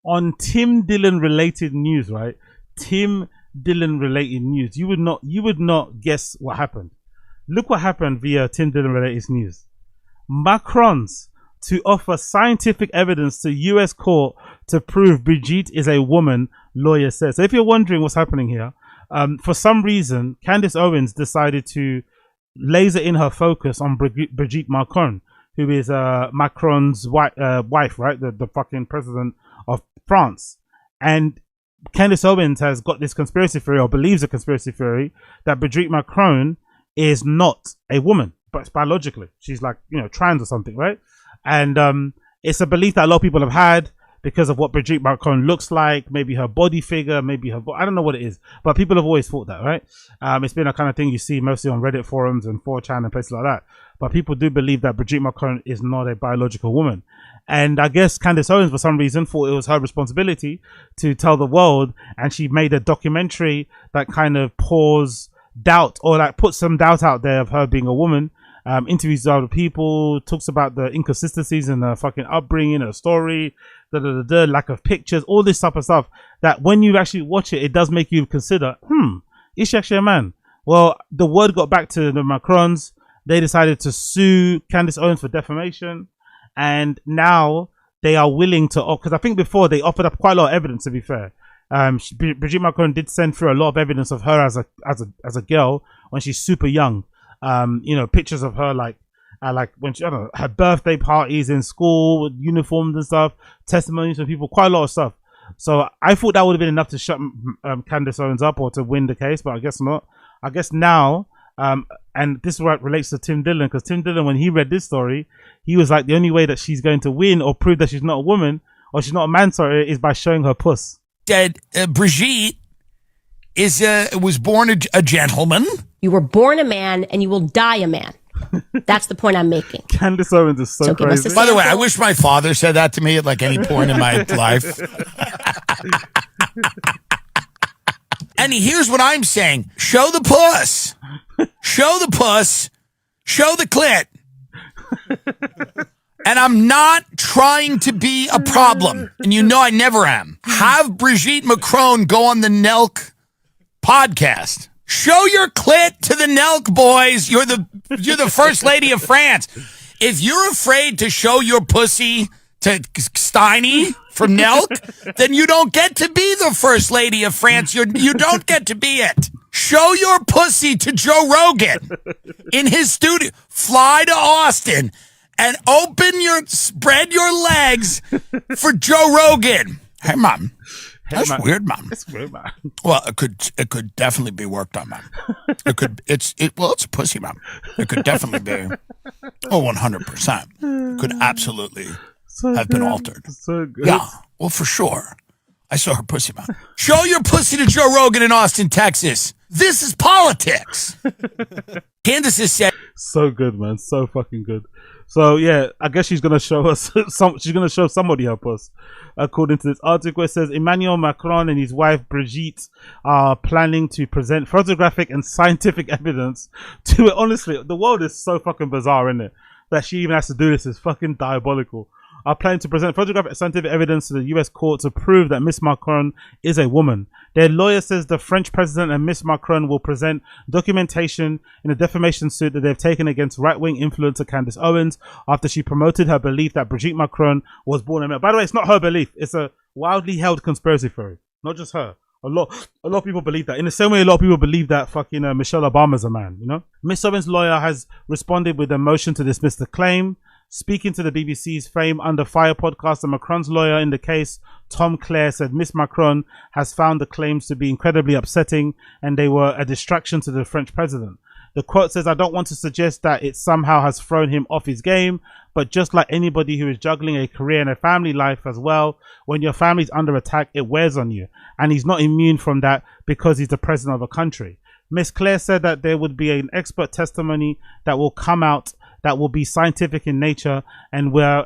on Tim Dillon related news, right? Tim Dillon related news. You would not guess what happened. Look what happened via Tim Dillon related news. Macrons to offer scientific evidence to US court to prove Brigitte is a woman, lawyer says. So if you're wondering what's happening here, for some reason, Candace Owens decided to laser in her focus on Brigitte Macron, who is Macron's wife, right? The fucking president of France. And Candace Owens has got this conspiracy theory, or believes a conspiracy theory, that Brigitte Macron is not a woman, but biologically. She's like, trans or something, right? And it's a belief that a lot of people have had because of what Brigitte Macron looks like, maybe her body figure, maybe her, I don't know what it is, but people have always thought that, right? It's been a kind of thing you see mostly on Reddit forums and 4chan and places like that. But people do believe that Brigitte Macron is not a biological woman. And I guess Candace Owens, for some reason, thought it was her responsibility to tell the world, and she made a documentary that kind of pours doubt, or like puts some doubt out there of her being a woman. Interviews other people, talks about the inconsistencies in her fucking upbringing, her story, lack of pictures, all this type of stuff that when you actually watch it, it does make you consider, is she actually a man? Well, the word got back to the Macrons. They decided to sue Candace Owens for defamation, and now they are willing to, because I think before they offered up quite a lot of evidence, to be fair. Brigitte Macron did send through a lot of evidence of her as a girl when she's super young. Pictures of her like when she, I don't know, her birthday parties in school with uniforms and stuff, testimonies from people, quite a lot of stuff. So I thought that would have been enough to shut Candace Owens up or to win the case, but I guess not. I guess now, and this is what relates to Tim Dillon, because Tim Dillon, when he read this story, he was like, the only way that she's going to win or prove that she's not a woman, or she's not a man, sorry, is by showing her puss. That Brigitte was born a gentleman. You were born a man and you will die a man. That's the point I'm making. Candace Owens is so crazy. By the way, I wish my father said that to me at like any point in my life. And here's what I'm saying. Show the puss. Show the puss. Show the clit. And I'm not trying to be a problem. And you know I never am. Have Brigitte Macron go on the Nelk podcast. Show your clit to the Nelk boys. You're the first lady of France. If you're afraid to show your pussy to Steiny from Nelk, then you don't get to be the first lady of France. You don't get to be it. Show your pussy to Joe Rogan in his studio. Fly to Austin and spread your legs for Joe Rogan. Hey, Mom. That's weird, Mom. It's weird, Mom. Well, it could definitely be worked on, Mom. It's a pussy, Mom. It could definitely be. 100%. It could absolutely have been altered. So good. Yeah. Well, for sure. I saw her pussy, Mom. Show your pussy to Joe Rogan in Austin, Texas. This is politics. Candace has said. So good, man. So fucking good. So yeah, I guess she's gonna show us she's gonna show somebody her puss. According to this article, it says Emmanuel Macron and his wife Brigitte are planning to present photographic and scientific evidence to it. Honestly, the world is so fucking bizarre, isn't it? That she even has to do this is fucking diabolical. Are planning to present photographic and scientific evidence to the US court to prove that Miss Macron is a woman. Their lawyer says the French president and Miss Macron will present documentation in a defamation suit that they've taken against right-wing influencer Candace Owens after she promoted her belief that Brigitte Macron was born a male. By the way, it's not her belief. It's a wildly held conspiracy theory. Not just her. A lot of people believe that. In the same way, a lot of people believe that fucking Michelle Obama's a man, you know? Miss Owens' lawyer has responded with a motion to dismiss the claim. Speaking to the BBC's Fame Under Fire podcast, the Macron's lawyer in the case, Tom Clare, said Miss Macron has found the claims to be incredibly upsetting and they were a distraction to the French president. The quote says, I don't want to suggest that it somehow has thrown him off his game, but just like anybody who is juggling a career and a family life as well, when your family's under attack, it wears on you. And he's not immune from that because he's the president of a country. Miss Clare said that there would be an expert testimony that will come out that will be scientific in nature, and while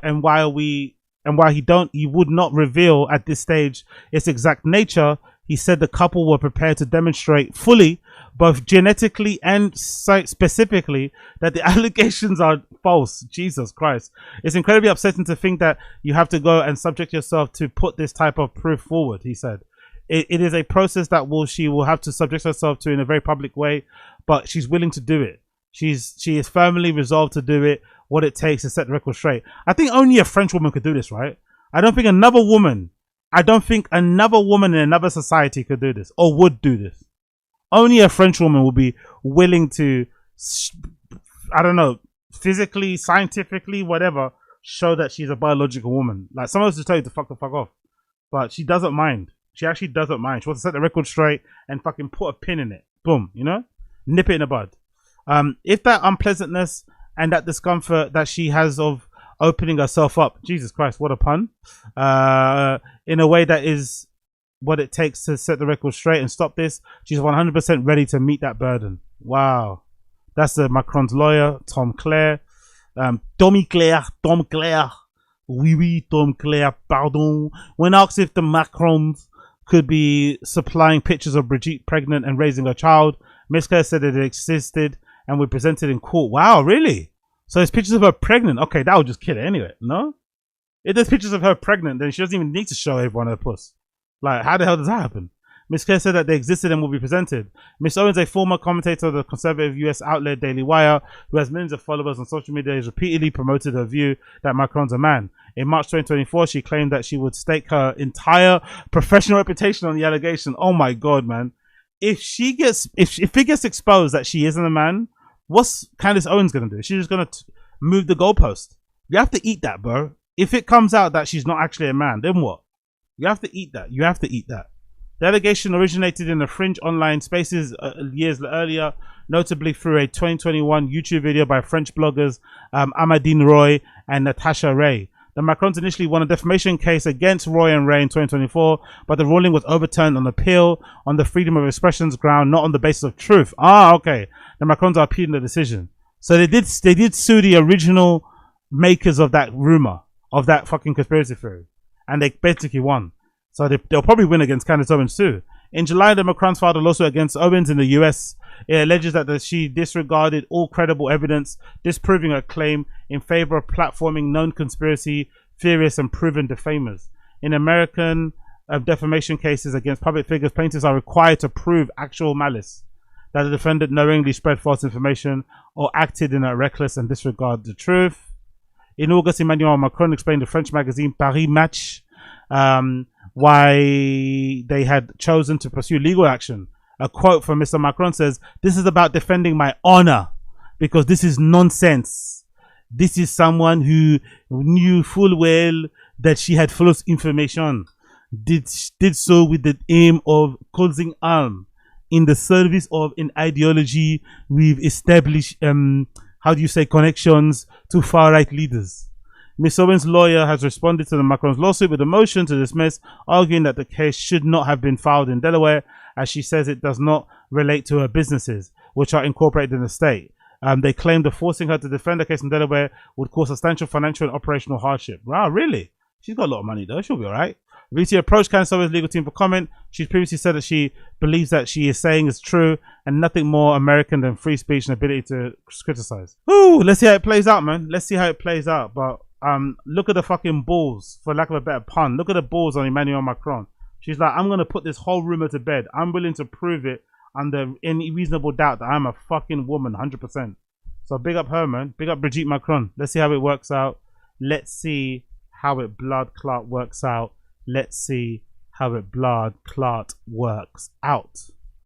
he would not reveal at this stage its exact nature, he said the couple were prepared to demonstrate fully both genetically and specifically, that the allegations are false. Jesus Christ. It's incredibly upsetting to think that you have to go and subject yourself to put this type of proof forward, he said. It is a process that she will have to subject herself to in a very public way, but she's willing to do it. She is firmly resolved to do it, what it takes to set the record straight. I think only a French woman could do this, right? I don't think another woman in another society could do this or would do this. Only a French woman will be willing to, I don't know, physically, scientifically, whatever, show that she's a biological woman. Like, someone else to tell you to fuck the fuck off. But she doesn't mind. She actually doesn't mind. She wants to set the record straight and fucking put a pin in it. Boom, you know? Nip it in the bud. If that unpleasantness and that discomfort that she has of opening herself up, Jesus Christ, what a pun, in a way that is what it takes to set the record straight and stop this, she's 100% ready to meet that burden. Wow. That's the Macron's lawyer, Tom Claire. Tom Claire. Oui, Tom Claire, pardon. When asked if the Macrons could be supplying pictures of Brigitte pregnant and raising a child, Ms. Claire said that it existed and were presented in court. Wow, really? So there's pictures of her pregnant. Okay, that would just kill it anyway, no? If there's pictures of her pregnant, then she doesn't even need to show everyone her puss. Like, how the hell does that happen? Ms. Claire said that they existed and will be presented. Ms. Owens, a former commentator of the conservative US outlet Daily Wire, who has millions of followers on social media, has repeatedly promoted her view that Macron's a man. In March 2024, she claimed that she would stake her entire professional reputation on the allegation. Oh my God, man. If it gets exposed that she isn't a man, what's Candace Owens going to do? She's just going to move the goalpost. You have to eat that, bro. If it comes out that she's not actually a man, then what? You have to eat that. You have to eat that. The allegation originated in the fringe online spaces years earlier, notably through a 2021 YouTube video by French bloggers Amandine Roy and Natasha Ray. The Macrons initially won a defamation case against Roy and Ray in 2024, but the ruling was overturned on appeal on the freedom of expression's ground, not on the basis of truth. Ah, okay. The Macrons are appealing the decision. So they did sue the original makers of that rumor, of that fucking conspiracy theory, and they basically won. So they'll probably win against Candace Owens too. In July, the Macrons filed a lawsuit against Owens in the US. It alleges that she disregarded all credible evidence, disproving her claim in favor of platforming known conspiracy theorists and proven defamers. In American defamation cases against public figures, plaintiffs are required to prove actual malice, that the defendant knowingly spread false information or acted in a reckless and disregard the truth. In August, Emmanuel Macron explained to French magazine Paris Match why they had chosen to pursue legal action. A quote from Mr. Macron says, "This is about defending my honor because this is nonsense. This is someone who knew full well that she had false information, did so with the aim of causing harm in the service of an ideology we've established, connections to far-right leaders." Ms. Owens' lawyer has responded to the Macron's lawsuit with a motion to dismiss, arguing that the case should not have been filed in Delaware, as she says it does not relate to her businesses, which are incorporated in the state. They claim that forcing her to defend the case in Delaware would cause substantial financial and operational hardship. Wow, really? She's got a lot of money though. She'll be all right. VT approached Candace Owens' legal team for comment. She's previously said that she believes that she is saying is true and nothing more American than free speech and ability to criticize. Ooh, let's see how it plays out, man. Let's see how it plays out. But look at the fucking balls, for lack of a better pun. Look at the balls on Emmanuel Macron. She's like, I'm going to put this whole rumor to bed. I'm willing to prove it under any reasonable doubt that I'm a fucking woman, 100%. So big up her, man. Big up Brigitte Macron. Let's see how it works out. Let's see how it blood clot works out. Let's see how it blood clot works out.